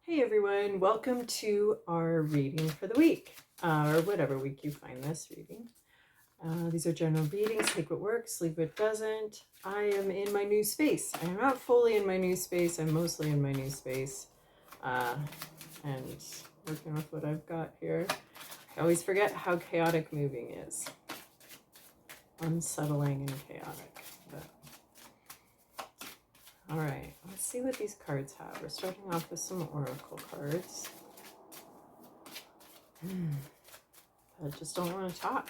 Hey everyone, welcome to our reading for the week, or whatever week you find this reading. These are general readings, take what works, leave what doesn't. I am in my new space. I am not fully in my new space, I'm mostly in my new space, and working with what I've got here. I always forget how chaotic moving is. Unsettling and chaotic. All right, let's see what these cards have. We're starting off with some oracle cards. I just don't want to talk.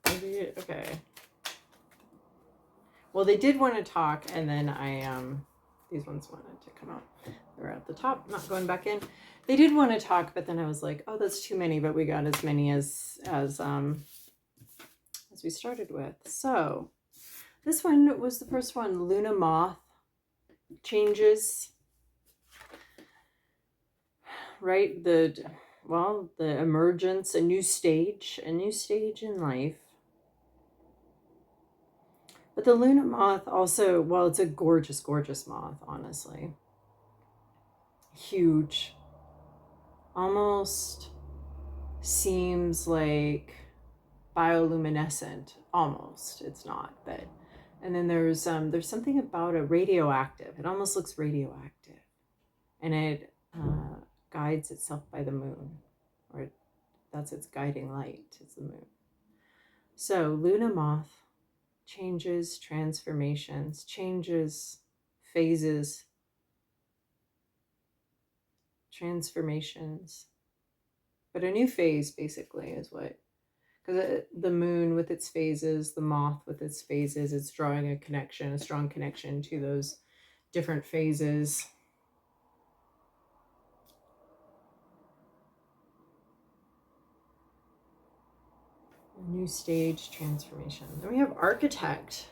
Maybe, okay. Well, they did want to talk, and then these ones wanted to come out. They're at the top, not going back in. They did want to talk, but then I was like, oh, that's too many, but we got as many as we started with. So this one was the first one, Luna Moth, changes, right? The emergence, a new stage in life. But the Luna Moth also, well, it's a gorgeous, gorgeous moth, honestly. Huge. Almost seems like bioluminescent. Almost. It's not, but... And then there's something about it radioactive. It almost looks radioactive. And it guides itself by the moon. Or that's its guiding light. It's the moon. So, Luna Moth changes, transformations, changes, phases, transformations. But a new phase, basically, is what... Because the moon with its phases, the moth with its phases, it's drawing a connection, a strong connection to those different phases. A new stage, transformation. Then we have Architect.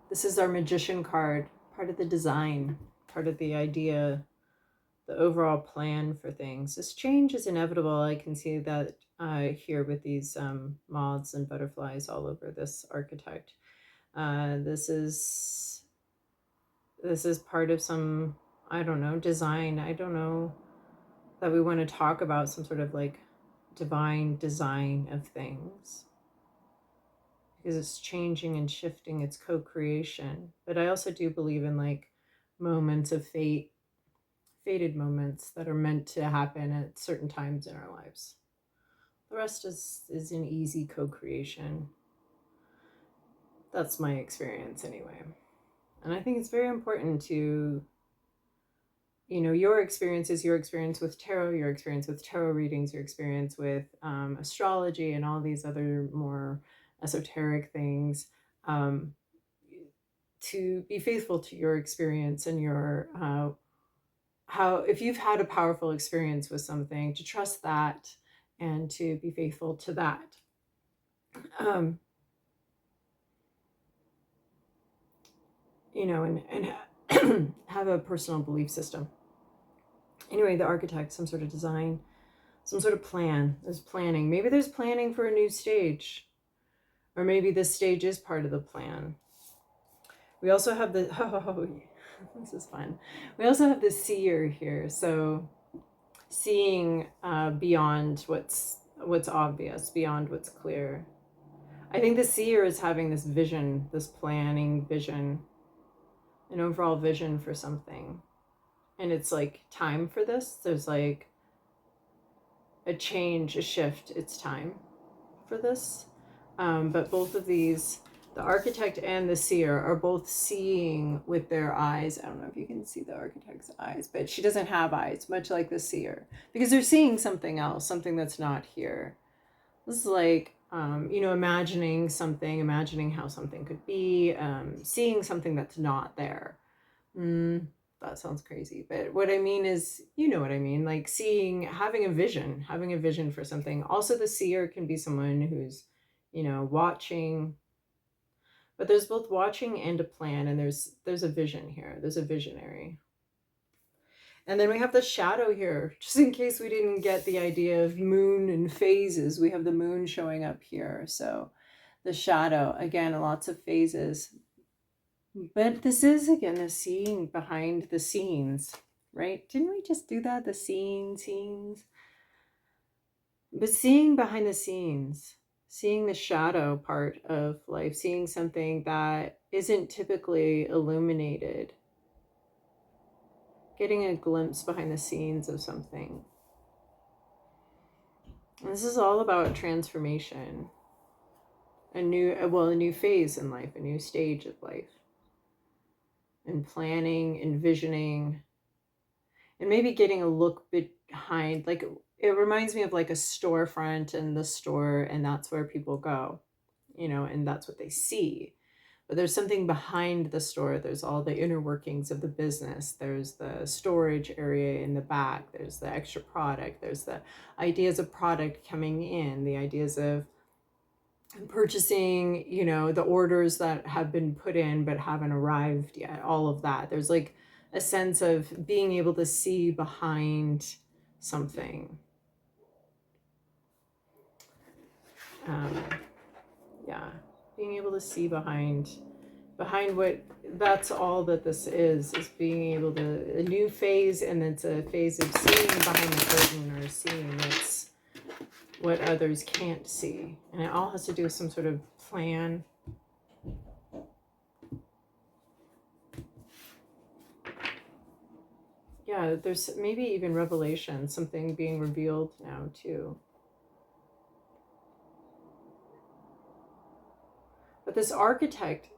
This is our Magician card, part of the design, part of the idea, the overall plan for things. This change is inevitable. I can see that here with these moths and butterflies all over this Architect. This is part of some, I don't know, design. I don't know that we want to talk about some sort of like divine design of things, because it's changing and shifting, it's co-creation. But I also do believe in like moments of fate, fated moments that are meant to happen at certain times in our lives. The rest is an easy co-creation. That's my experience anyway. And I think it's very important to, you know, your experience with tarot, your experience with tarot readings, your experience with astrology and all these other more esoteric things, to be faithful to your experience and your how, if you've had a powerful experience with something, to trust that and to be faithful to that. You know, and have a personal belief system. Anyway, the Architect, some sort of design, some sort of plan. There's planning. Maybe there's planning for a new stage, or maybe this stage is part of the plan. We also have the, oh, this is fun. We also have the Seer here. So seeing beyond what's obvious, beyond what's clear. I think the Seer is having this vision, this planning vision, an overall vision for something. And it's like time for this. There's like a change, a shift. It's time for this. But both of these, the Architect and the Seer, are both seeing with their eyes. I don't know if you can see the Architect's eyes, but she doesn't have eyes, much like the Seer, because they're seeing something else, something that's not here. This is like, you know, imagining something, imagining how something could be, seeing something that's not there. That sounds crazy, but what I mean is, you know what I mean, like seeing, having a vision for something. Also, the Seer can be someone who's, you know, watching, but there's both watching and a plan, and there's a vision here. There's a visionary. And then we have the Shadow here, just in case we didn't get the idea of moon and phases. We have the moon showing up here. So the Shadow, again, lots of phases. But this is, again, a seeing behind the scenes, right? Didn't we just do that? The scenes. But seeing behind the scenes, seeing the shadow part of life, seeing something that isn't typically illuminated, getting a glimpse behind the scenes of something. And this is all about transformation, a new phase in life, a new stage of life, and planning, envisioning, and maybe getting a look behind. Like, it reminds me of like a storefront and the store, and that's where people go, and that's what they see. But there's something behind the store. There's all the inner workings of the business. There's the storage area in the back. There's the extra product. There's the ideas of product coming in, the ideas of purchasing, the orders that have been put in but haven't arrived yet. All of that. There's like a sense of being able to see behind something. Yeah, being able to see behind what, that's all that this is being able to, a new phase, and it's a phase of seeing behind the curtain, or seeing what others can't see. And it all has to do with some sort of plan. Yeah, there's maybe even revelation, something being revealed now too. But this architect,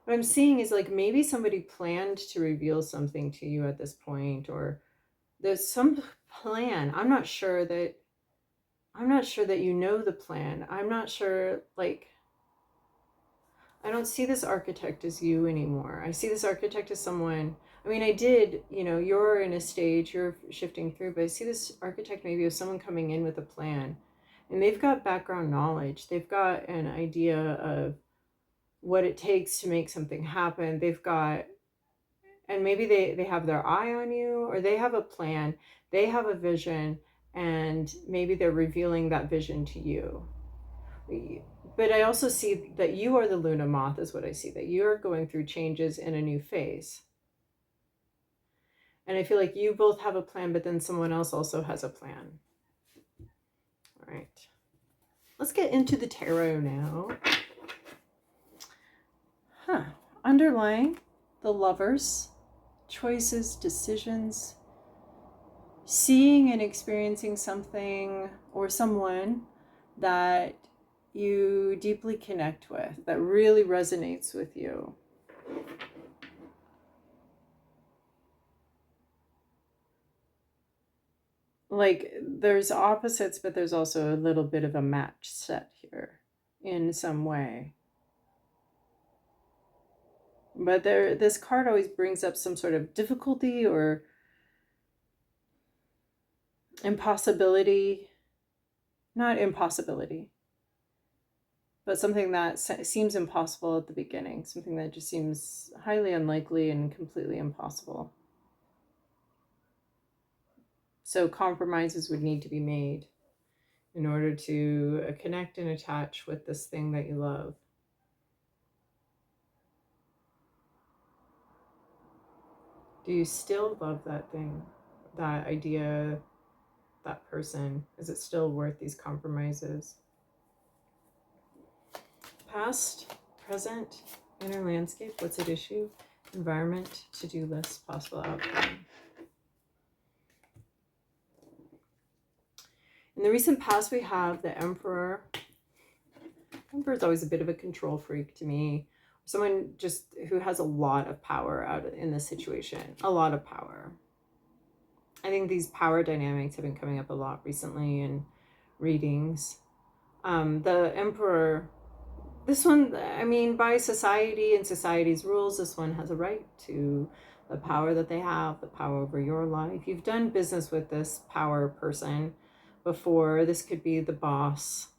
what I'm seeing is like maybe somebody planned to reveal something to you at this point, or there's some plan. I'm not sure that you know the plan. I'm not sure, like, I don't see this architect as you anymore. I see this architect as someone, I mean, I did, you're in a stage, you're shifting through, but I see this architect maybe as someone coming in with a plan. And they've got background knowledge. They've got an idea of what it takes to make something happen. They've got, and maybe they have their eye on you, or they have a plan, they have a vision, and maybe they're revealing that vision to you. But I also see that you are the Luna Moth, is what I see, that you're going through changes in a new phase. And I feel like you both have a plan, but then someone else also has a plan. All right. Let's get into the tarot now. Underlying the Lovers, choices, decisions, seeing and experiencing something or someone that you deeply connect with, that really resonates with you. Like, there's opposites, but there's also a little bit of a match set here in some way. But this card always brings up some sort of difficulty or impossibility. Not impossibility, but something that seems impossible at the beginning. Something that just seems highly unlikely and completely impossible. So compromises would need to be made in order to connect and attach with this thing that you love. Do you still love that thing, that idea, that person? Is it still worth these compromises? Past, present, inner landscape, what's at issue? Environment, to-do list, possible outcome. In the recent past, we have the Emperor. Emperor is always a bit of a control freak to me. Someone just who has a lot of power out in this situation. A lot of power. I think these power dynamics have been coming up a lot recently in readings. The Emperor, this one, I mean, by society and society's rules, this one has a right to the power that they have, the power over your life. You've done business with this power person before. This could be the boss.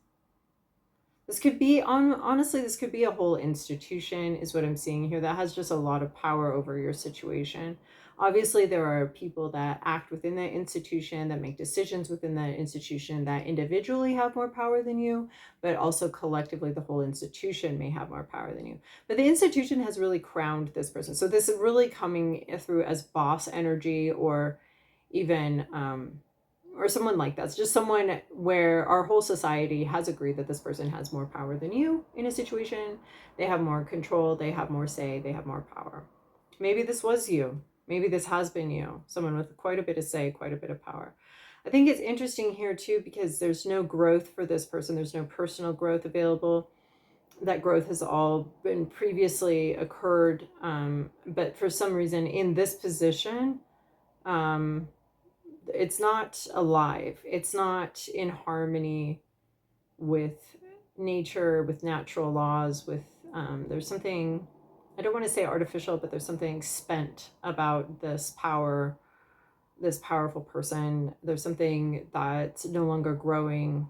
This could be, honestly, this could be a whole institution, is what I'm seeing here, that has just a lot of power over your situation. Obviously, there are people that act within that institution, that make decisions within that institution, that individually have more power than you, but also collectively, the whole institution may have more power than you. But the institution has really crowned this person. So this is really coming through as boss energy, or even or someone like that. It's just someone where our whole society has agreed that this person has more power than you in a situation. They have more control, they have more say, they have more power. Maybe this was you. Maybe this has been you, someone with quite a bit of say, quite a bit of power. I think it's interesting here too, because there's no growth for this person. There's no personal growth available. That growth has all been previously occurred. But for some reason in this position, it's not alive. It's not in harmony with nature, with natural laws, with there's something, I don't want to say artificial, but there's something spent about this power, this powerful person. There's something that's no longer growing.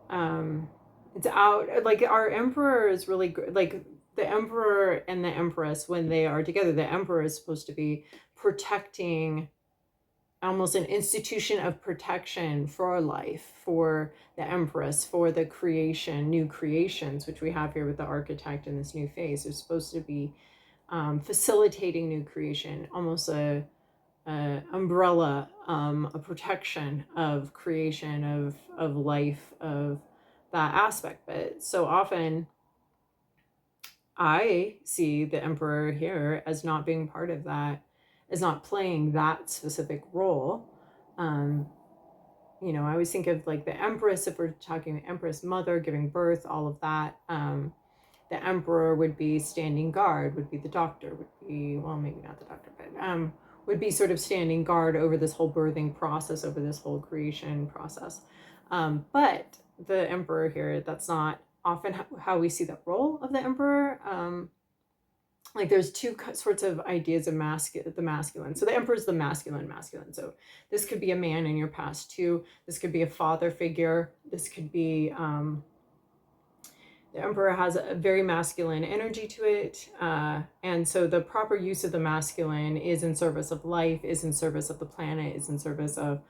It's out. Like our emperor is really like the emperor and the empress, when they are together, the emperor is supposed to be protecting, almost an institution of protection for life, for the empress, for the creation, new creations, which we have here with the architect in this new phase. They're supposed to be facilitating new creation, almost a umbrella, a protection of creation, of life, of that aspect. But so often I see the emperor here as not being part of that, as not playing that specific role. You know, I always think of like the empress, if we're talking empress, mother, giving birth, all of that. The emperor would be standing guard, would be the doctor, would be, well, maybe not the doctor, but would be sort of standing guard over this whole birthing process, over this whole creation process. But the emperor here, that's not often how we see the role of the emperor. Like there's two sorts of ideas of the masculine. So the emperor is the masculine. So this could be a man in your past too. This could be a father figure. This could be, the emperor has a very masculine energy to it. And so the proper use of the masculine is in service of life, is in service of the planet, is in service of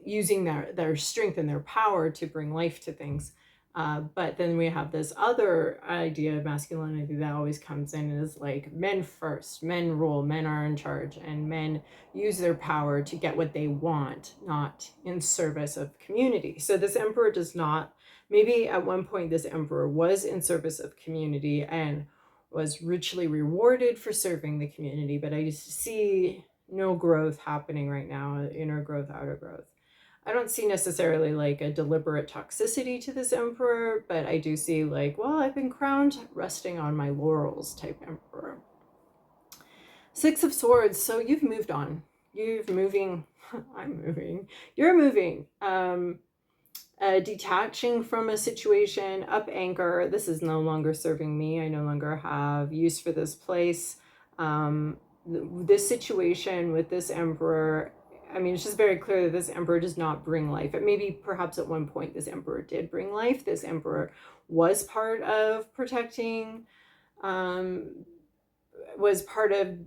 using their strength and their power to bring life to things. But then we have this other idea of masculinity that always comes in, is like men first, men rule, men are in charge, and men use their power to get what they want, not in service of community. So this emperor does not, maybe at one point this emperor was in service of community and was richly rewarded for serving the community, but I see no growth happening right now, inner growth, outer growth. I don't see necessarily like a deliberate toxicity to this emperor, but I do see like, well, I've been crowned resting on my laurels type emperor. Six of Swords. So you've moved on. You're moving. You're moving. Detaching from a situation, up anchor. This is no longer serving me. I no longer have use for this place. This situation with this emperor, I mean, it's just very clear that this emperor does not bring life. Maybe perhaps at one point this emperor did bring life. This emperor was part of protecting, was part of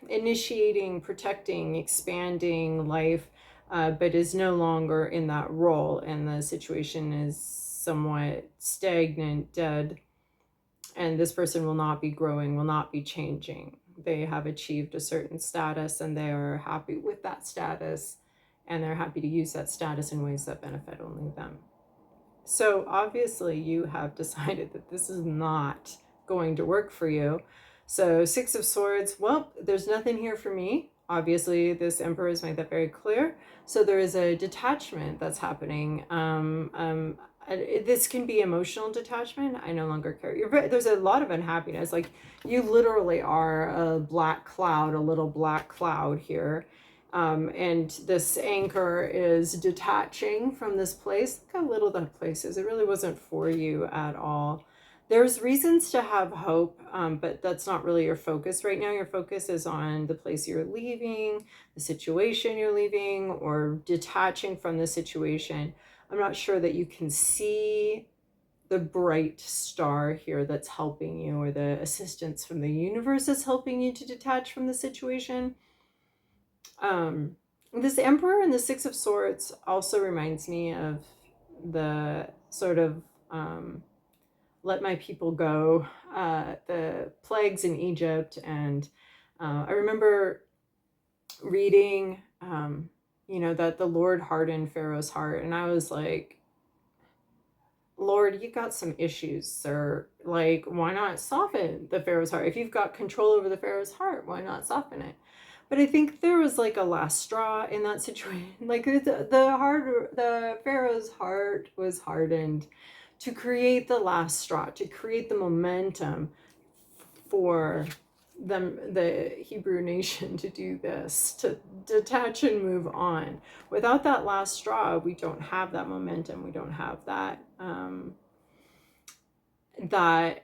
initiating, protecting, expanding life, but is no longer in that role. And the situation is somewhat stagnant, dead. And this person will not be growing, will not be changing. They have achieved a certain status and they are happy with that status, and they're happy to use that status in ways that benefit only them. So obviously you have decided that this is not going to work for you. So Six of Swords, well, there's nothing here for me. Obviously this emperor has made that very clear. So there is a detachment that's happening. This can be emotional detachment. I no longer care. There's a lot of unhappiness. Like you literally are a black cloud, a little black cloud here. And this anchor is detaching from this place. Look how little that place is. It really wasn't for you at all. There's reasons to have hope, but that's not really your focus right now. Your focus is on the place you're leaving, the situation you're leaving, or detaching from the situation. I'm not sure that you can see the bright star here that's helping you, or the assistance from the universe that's helping you to detach from the situation. This Emperor and the Six of Swords also reminds me of the sort of let my people go, the plagues in Egypt. And I remember reading, that the Lord hardened Pharaoh's heart. And I was like, Lord, you got some issues, sir. Like, why not soften the Pharaoh's heart? If you've got control over the Pharaoh's heart, why not soften it? But I think there was like a last straw in that situation. Like the Pharaoh's heart was hardened to create the last straw, to create the momentum for them, the Hebrew nation, to do this, to detach and move on. Without that last straw, we don't have that momentum. We don't have that that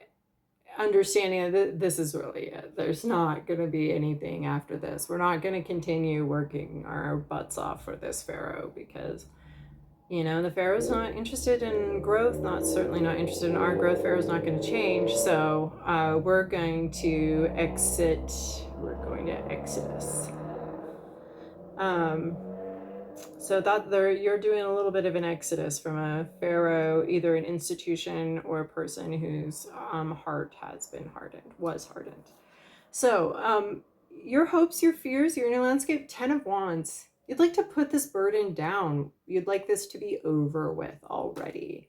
understanding that this is really it. There's not going to be anything after this. We're not going to continue working our butts off for this Pharaoh, because the Pharaoh's not interested in growth, certainly not interested in our growth. Pharaoh's not going to change. So we're going to exit. We're going to exodus. So that you're doing a little bit of an exodus from a Pharaoh, either an institution or a person whose heart has been was hardened. So your hopes, your fears, your new landscape, 10 of Wands. You'd like to put this burden down. You'd like this to be over with already,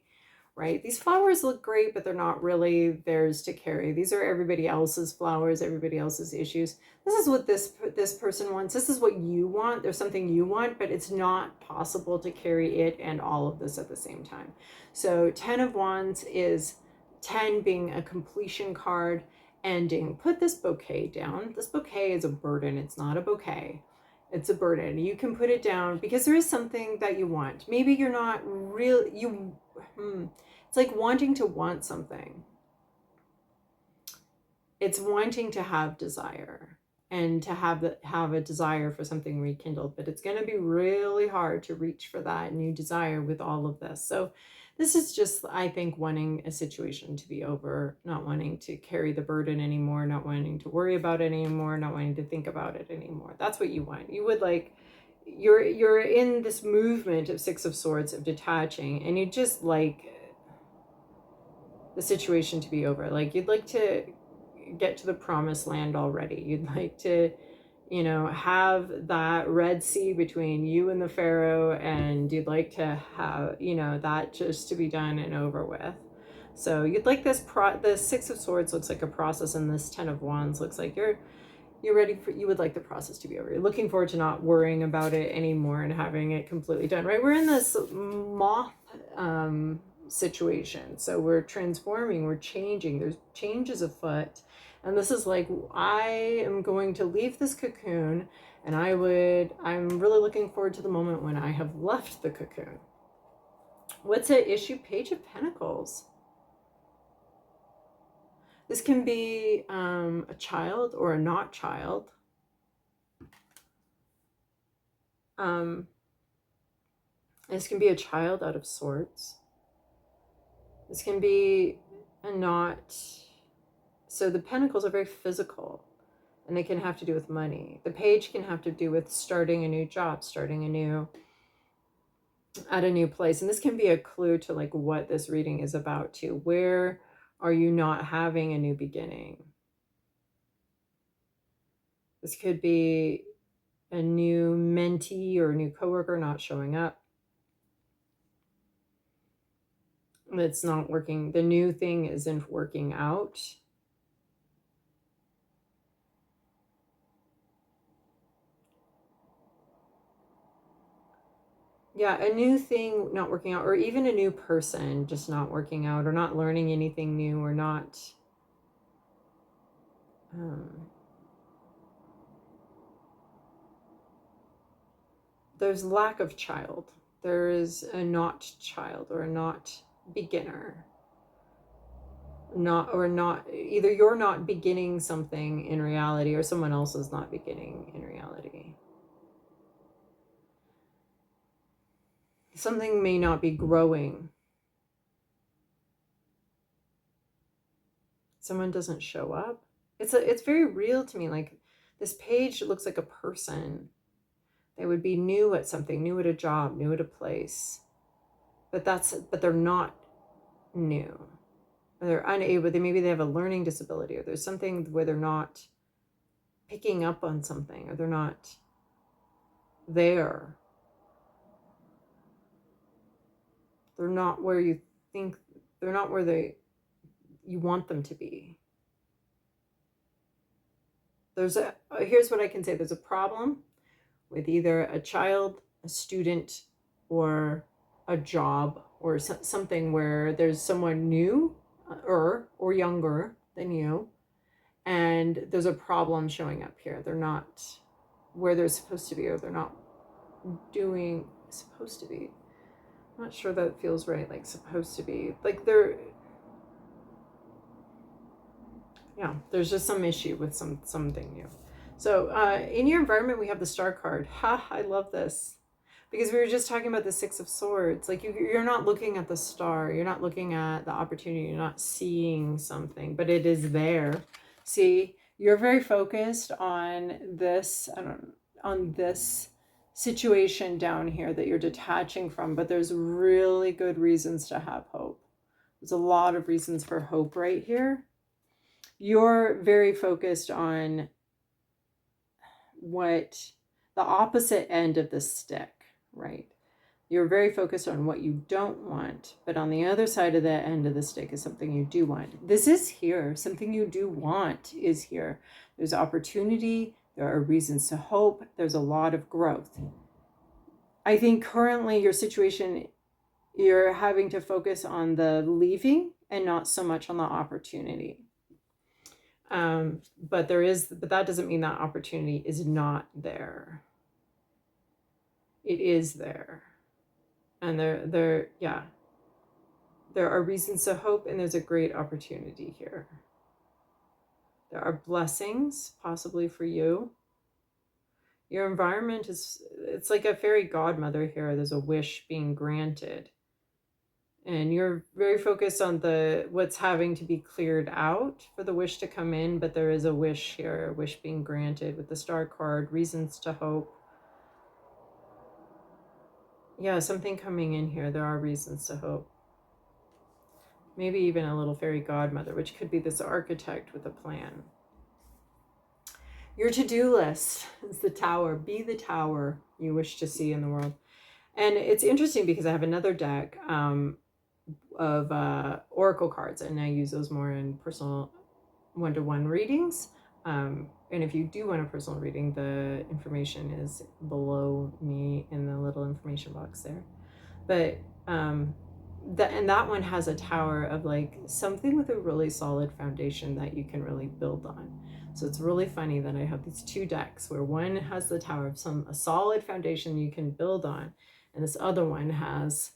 right? These flowers look great, but they're not really theirs to carry. These are everybody else's flowers, everybody else's issues. This is what this person wants. This is what you want. There's something you want, but it's not possible to carry it and all of this at the same time. So 10 of Wands is 10 being a completion card, ending. Put this bouquet down. This bouquet is a burden. It's not a bouquet. It's a burden. You can put it down because there is something that you want. Maybe you're not real. It's like wanting to want something. It's wanting to have desire and to have a desire for something rekindled, but it's going to be really hard to reach for that new desire with all of this. So this is just, I think, wanting a situation to be over, not wanting to carry the burden anymore, not wanting to worry about it anymore, not wanting to think about it anymore. That's what you want. You would like, you're in this movement of Six of Swords, of detaching, and you just like the situation to be over. Like, you'd like to get to the promised land already. You'd like to, have that Red Sea between you and the Pharaoh, and you'd like to have, that just to be done and over with. So you'd like the Six of Swords looks like a process, and this 10 of Wands looks like you're ready for, you would like the process to be over. You're looking forward to not worrying about it anymore and having it completely done, right? We're in this Moth situation. So we're transforming, we're changing, there's changes afoot. And this is like, I am going to leave this cocoon, and I'm really looking forward to the moment when I have left the cocoon. What's at issue? Page of Pentacles. This can be a child or a not child. This can be a child out of sorts. This can be a not. So the Pentacles are very physical, and they can have to do with money. The Page can have to do with starting a new job, at a new place. And this can be a clue to like what this reading is about too. Where are you not having a new beginning? This could be a new mentee or a new coworker not showing up. It's not working. The new thing isn't working out. Yeah, a new thing not working out, or even a new person just not working out, or not learning anything new, or not. There's lack of child. There is a not child or a not beginner. not, either you're not beginning something in reality or someone else is not beginning in reality. Something may not be growing. Someone doesn't show up. It's very real to me. Like, this page looks like a person. They would be new at something, new at a job, new at a place. But they're not new. Or they're unable, maybe they have a learning disability, or there's something where they're not picking up on something, or they're not there. They're not where you think, they're not where you want them to be. Here's what I can say. There's a problem with either a child, a student, or a job, or something where there's someone new or younger than you, and there's a problem showing up here. They're not where they're supposed to be, or they're not doing supposed to be. I'm not sure that feels right, like supposed to be. Like there's just some issue with something new. So in your environment, we have the Star card. I love this. Because we were just talking about the Six of Swords. Like, you're not looking at the star. You're not looking at the opportunity. You're not seeing something, but it is there. See, you're very focused on this, on this situation down here that you're detaching from, but there's really good reasons to have hope. There's a lot of reasons for hope right here. You're very focused on what the opposite end of the stick, right? You're very focused on what you don't want, but on the other side of the end of the stick is something you do want. This is here. Something you do want is here. There's opportunity. There are reasons to hope. There's a lot of growth. I think currently your situation, you're having to focus on the leaving and not so much on the opportunity. But that doesn't mean that opportunity is not there. It is there. And there are reasons to hope, and there's a great opportunity here. There are blessings possibly for you. Your environment it's like a fairy godmother here. There's a wish being granted. And you're very focused on what's having to be cleared out for the wish to come in, but there is a wish here, a wish being granted with the Star card, reasons to hope. Yeah, something coming in here. There are reasons to hope. Maybe even a little fairy godmother, which could be this architect with a plan. Your to-do list is the tower. Be the tower you wish to see in the world. And it's interesting because I have another deck of oracle cards, and I use those more in personal one-to-one readings. And if you do want a personal reading, the information is below me in the little information box there. But that one has a tower of like something with a really solid foundation that you can really build on. So it's really funny that I have these two decks where one has the tower of a solid foundation you can build on, and this other one has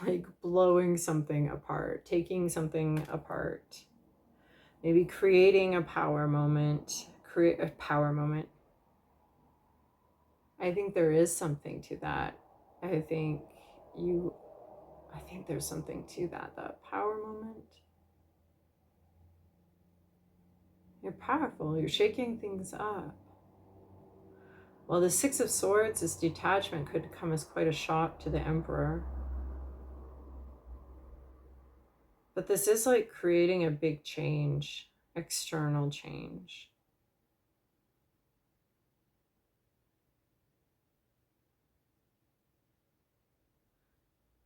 like blowing something apart, taking something apart, maybe creating a power moment. Create a power moment. I think there is something to that. I think there's something to that power moment. You're powerful. You're shaking things up. Well, the Six of Swords, this detachment could come as quite a shock to the Emperor. But this is like creating a big change, external change.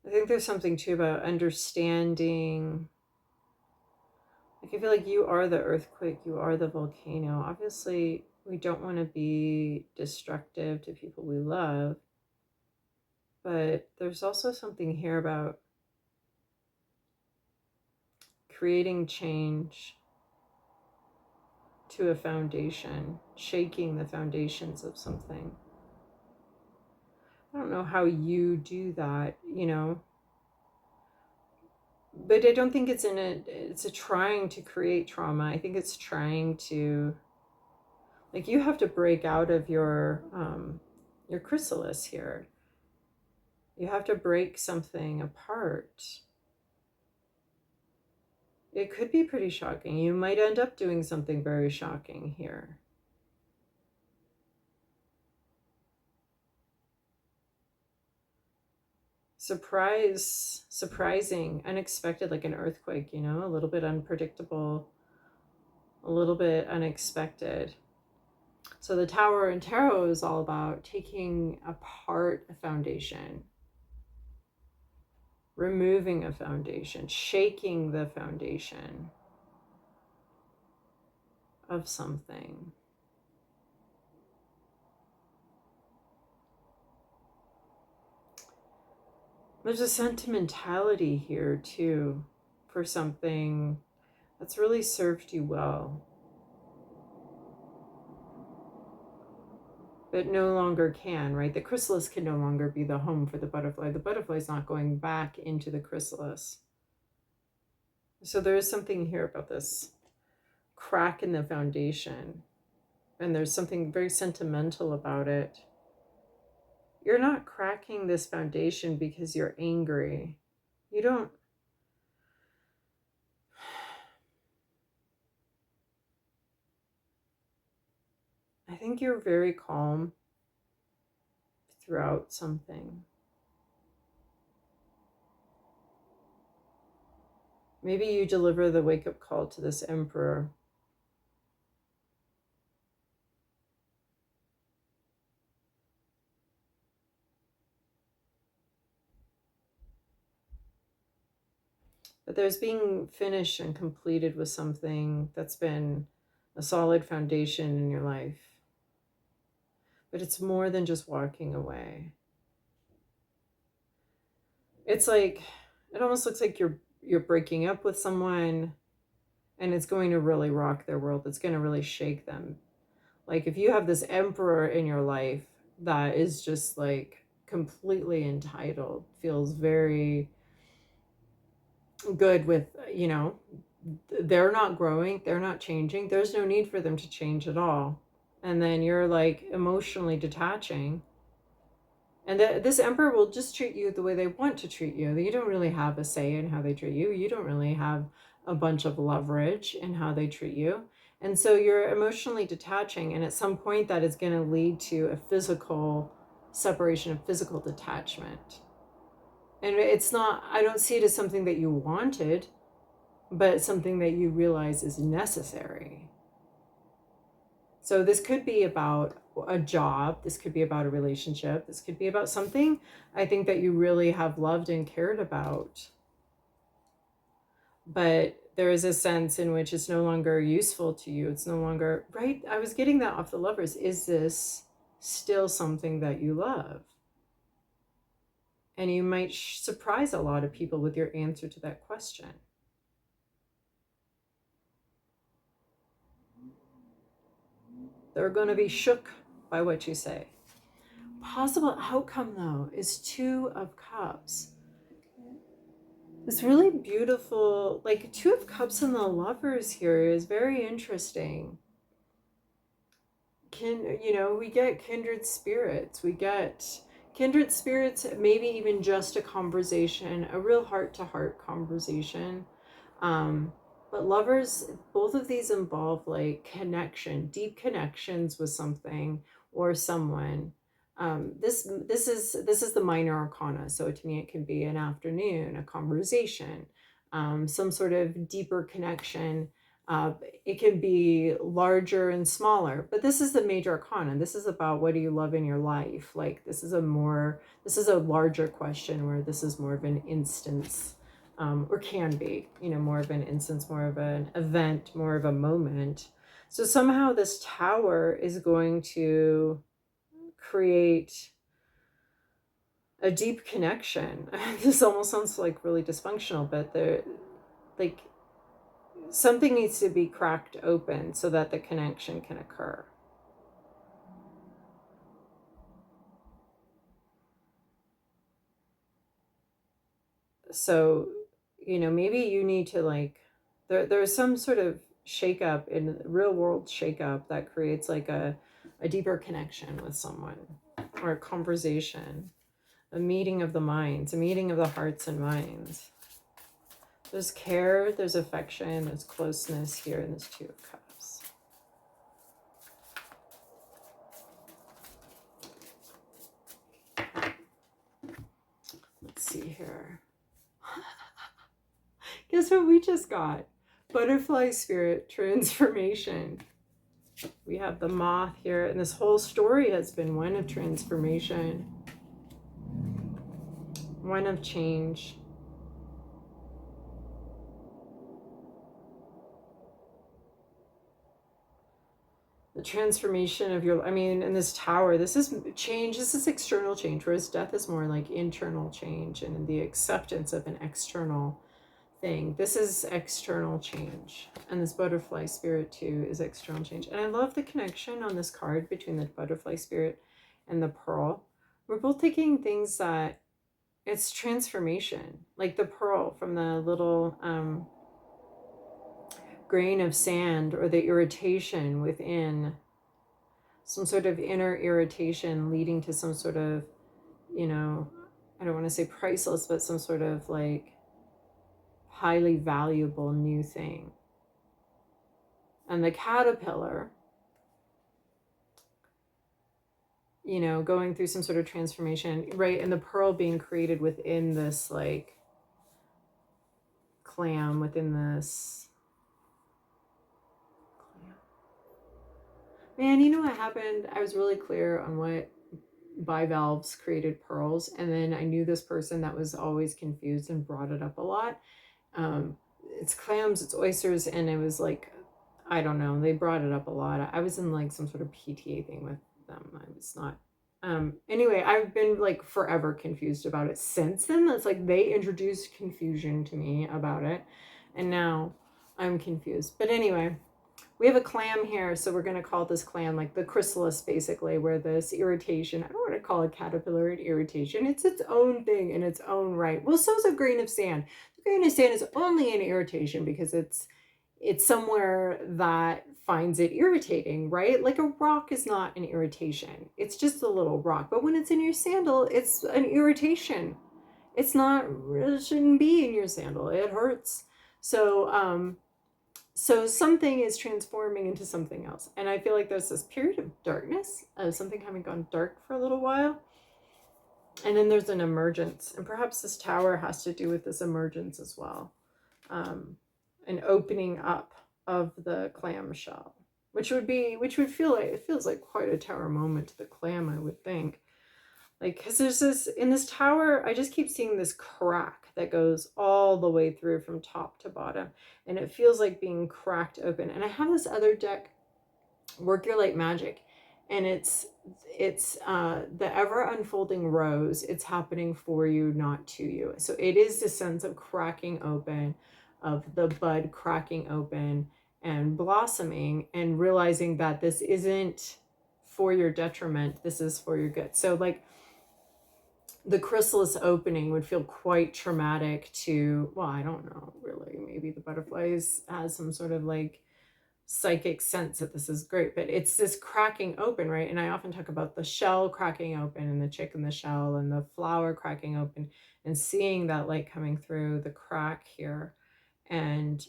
I think there's something too about understanding. Like, I feel like you are the earthquake, you are the volcano. Obviously, we don't want to be destructive to people we love. But there's also something here about creating change to a foundation, shaking the foundations of something. I don't know how you do that, But I don't think it's a trying to create trauma. I think it's trying to, like, you have to break out of your chrysalis here. You have to break something apart. It could be pretty shocking. You might end up doing something very shocking here. Surprising, unexpected, like an earthquake, you know, a little bit unpredictable, a little bit unexpected. So the Tower in Tarot is all about taking apart a foundation, removing a foundation, shaking the foundation of something. There's a sentimentality here too for something that's really served you well, but no longer can, right? The chrysalis can no longer be the home for the butterfly. The butterfly is not going back into the chrysalis. So there is something here about this crack in the foundation, and there's something very sentimental about it. You're not cracking this foundation because you're angry. You don't. I think you're very calm throughout something. Maybe you deliver the wake-up call to this emperor. But there's being finished and completed with something that's been a solid foundation in your life. But it's more than just walking away. It's like, it almost looks like you're breaking up with someone, and it's going to really rock their world. It's going to really shake them. Like, if you have this emperor in your life that is just like completely entitled, feels very good with, you know, they're not growing, they're not changing, there's no need for them to change at all. And then you're like emotionally detaching. And this emperor will just treat you the way they want to treat you. You don't really have a say in how they treat you. You don't really have a bunch of leverage in how they treat you. And so you're emotionally detaching. And at some point, that is going to lead to a physical separation, a physical detachment. And it's not, I don't see it as something that you wanted, but something that you realize is necessary. So this could be about a job. This could be about a relationship. This could be about something I think that you really have loved and cared about. But there is a sense in which it's no longer useful to you. It's no longer, right? I was getting that off the Lovers. Is this still something that you love? And you might surprise a lot of people with your answer to that question. They're going to be shook by what you say. Possible outcome, though, is Two of Cups. This really beautiful, like, Two of Cups and the Lovers here is very interesting. We get kindred spirits. We get kindred spirits, maybe even just a conversation, a real heart-to-heart conversation. But lovers, both of these involve like connection, deep connections with something or someone. This is the minor arcana. So to me, it can be an afternoon, a conversation, some sort of deeper connection. It can be larger and smaller, but this is the major arcana. This is about what do you love in your life. Like this is a larger question where this is more of an instance. Or can be, more of an instance, more of an event, more of a moment. So somehow this tower is going to create a deep connection. This almost sounds like really dysfunctional, but like something needs to be cracked open so that the connection can occur. So maybe you need to like, there's some sort of shakeup in real world shakeup that creates like a deeper connection with someone, or a conversation, a meeting of the minds, a meeting of the hearts and minds. There's care, there's affection, there's closeness here in this Two of Cups. Let's see here. Guess what we just got? Butterfly spirit transformation. We have the Moth here, and this whole story has been one of transformation, one of change. The transformation of your, in this Tower, this is change, this is external change, whereas death is more like internal change and in the acceptance of an external thing. This is external change, and this butterfly spirit too is external change. And I love the connection on this card between the butterfly spirit and the pearl. We're both taking things that it's transformation, like the pearl from the little grain of sand, or the irritation within, some sort of inner irritation leading to some sort of, I don't want to say priceless, but some sort of like highly valuable new thing. And the caterpillar, going through some sort of transformation, right? And the pearl being created within this like clam, within this man, you know what happened? I was really clear on what bivalves created pearls, and then I knew this person that was always confused and brought it up a lot. It's clams, it's oysters, and it was like, I don't know, they brought it up a lot. I was in like some sort of PTA thing with them. I was not. Anyway, I've been like forever confused about it since then. That's like they introduced confusion to me about it, and now I'm confused. But anyway, we have a clam here, so we're going to call this clam like the chrysalis, basically, where this irritation, I don't want to call a caterpillar an irritation. It's its own thing in its own right. Well, so is a grain of sand. The grain of sand is only an irritation because it's somewhere that finds it irritating, right? Like a rock is not an irritation. It's just a little rock. But when it's in your sandal, it's an irritation. It's not, it shouldn't be in your sandal. It hurts. So something is transforming into something else. And I feel like there's this period of darkness, of something having gone dark for a little while. And then there's an emergence. And perhaps this Tower has to do with this emergence as well. An opening up of the clam shell, which would feel like, it feels like quite a Tower moment to the clam, I would think. Like, because there's this, in this Tower, I just keep seeing this crack that goes all the way through from top to bottom. And it feels like being cracked open. And I have this other deck, Work Your Light Magic. And it's the ever unfolding rose. It's happening for you, not to you. So it is the sense of cracking open, of the bud cracking open and blossoming, and realizing that this isn't for your detriment. This is for your good. So like, the chrysalis opening would feel quite traumatic to, well, I don't know, really. Maybe the butterflies has some sort of like psychic sense that this is great, but it's this cracking open, right? And I often talk about the shell cracking open, and the chick in the shell, and the flower cracking open, and seeing that light coming through the crack here. And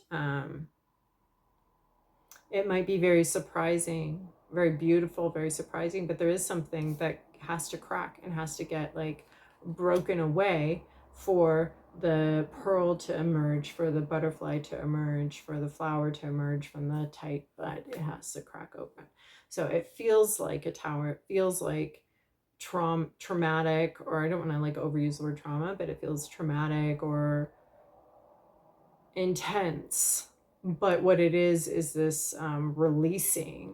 it might be very surprising, very beautiful, very surprising, but there is something that has to crack and has to get like broken away for the pearl to emerge, for the butterfly to emerge, for the flower to emerge from the tight bud. It has to crack open. So it feels like a Tower. It feels like traumatic, or I don't want to like overuse the word trauma, but it feels traumatic or intense. But what it is this releasing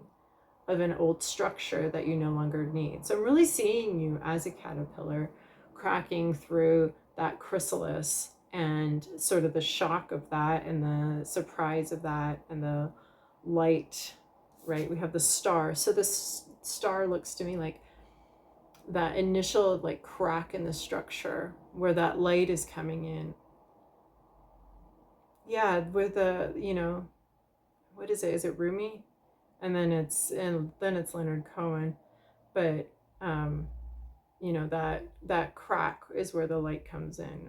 of an old structure that you no longer need. So I'm really seeing you as a caterpillar cracking through that chrysalis, and sort of the shock of that, and the surprise of that, and the light, right? We have the star. So this star looks to me like that initial like crack in the structure where that light is coming in. yeah, with the, what is it? Is it Rumi? And then it's Leonard Cohen. But that crack is where the light comes in,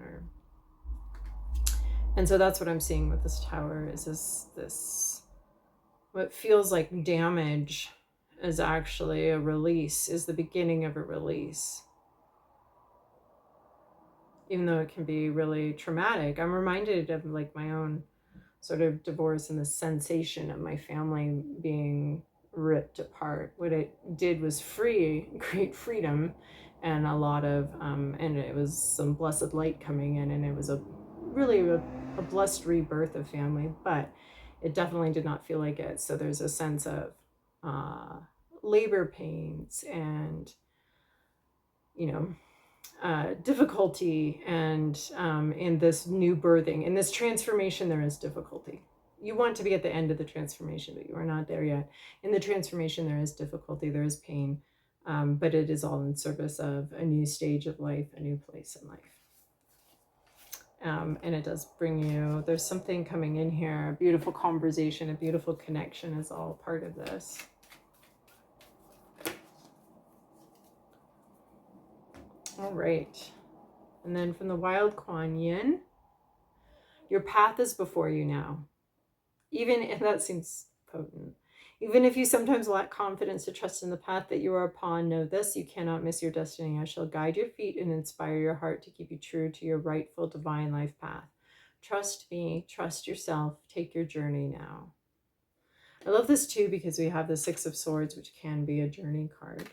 and so that's what I'm seeing with this tower is this what feels like damage is actually a release, is the beginning of a release, even though it can be really traumatic. I'm reminded of like my own sort of divorce and the sensation of my family being ripped apart. What it did was create freedom, and a lot of and it was some blessed light coming in, and it was a blessed rebirth of family, but it definitely did not feel like it. So there's a sense of labor pains and you know difficulty, and in this new birthing, in this transformation, there is difficulty. You want to be at the end of the transformation, but you are not there yet. In the transformation, there is difficulty, there is pain, but it is all in service of a new stage of life, a new place in life. And it does bring you, there's something coming in here, a beautiful conversation, a beautiful connection is all part of this. All right. And then from the Wild Kuan Yin, your path is before you now. Even if that seems potent. Even if you sometimes lack confidence to trust in the path that you are upon, know this: you cannot miss your destiny. I shall guide your feet and inspire your heart to keep you true to your rightful divine life path. Trust me, trust yourself, take your journey now. I love this too because we have the Six of Swords, which can be a journey card.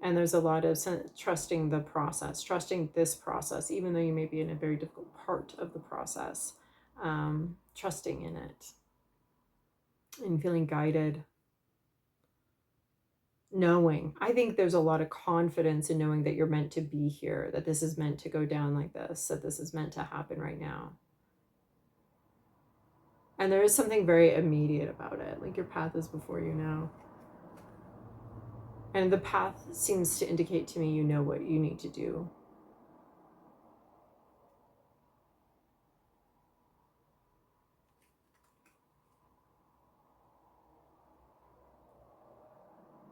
And there's a lot of trusting the process, trusting this process, even though you may be in a very difficult part of the process, trusting in it and feeling guided. Knowing, I think there's a lot of confidence in knowing that you're meant to be here, that this is meant to go down like this, that this is meant to happen right now. And there is something very immediate about it, like your path is before you now. And the path seems to indicate to me you know what you need to do.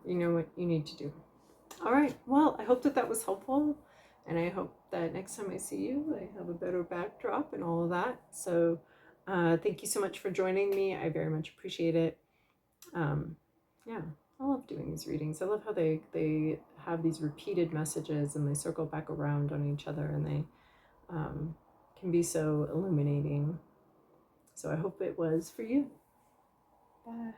You know what you need to do. All right. Well, I hope that was helpful. And I hope that next time I see you, I have a better backdrop and all of that. So thank you so much for joining me. I very much appreciate it. Yeah, I love doing these readings. I love how they have these repeated messages and they circle back around on each other, and they can be so illuminating. So I hope it was for you. Bye.